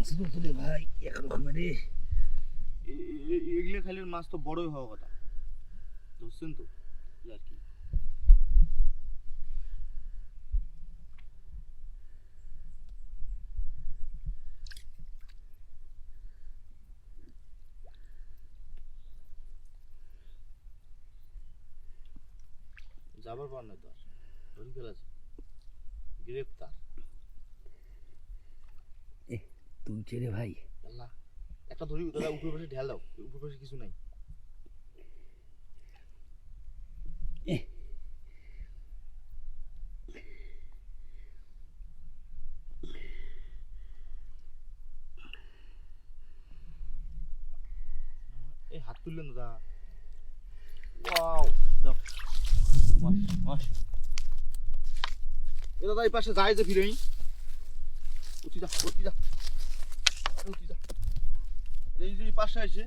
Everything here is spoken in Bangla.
ছিল তো রে ভাই একরকমের রে। এগুলো খাইলে মাছ তো বড়ই হওয়া কথা, বুঝছেন তো আর কি। যাবার পার না তো আর, ধরে ফেলেছে গ্রেপ্তার। তুই রে ভাই আল্লাহ, একটা ধরি দাদা, উপর পাশে ঢেল দাও, উপর পাশে কিছু নাই। এই হাত তুললেন দাদা, ওয়াও দাও মাস মাস। এ দাদা এই পাশে যায় যে ফিরেই উঠি যা, উঠি যা, উঠি যা। এই যে পাশে আছে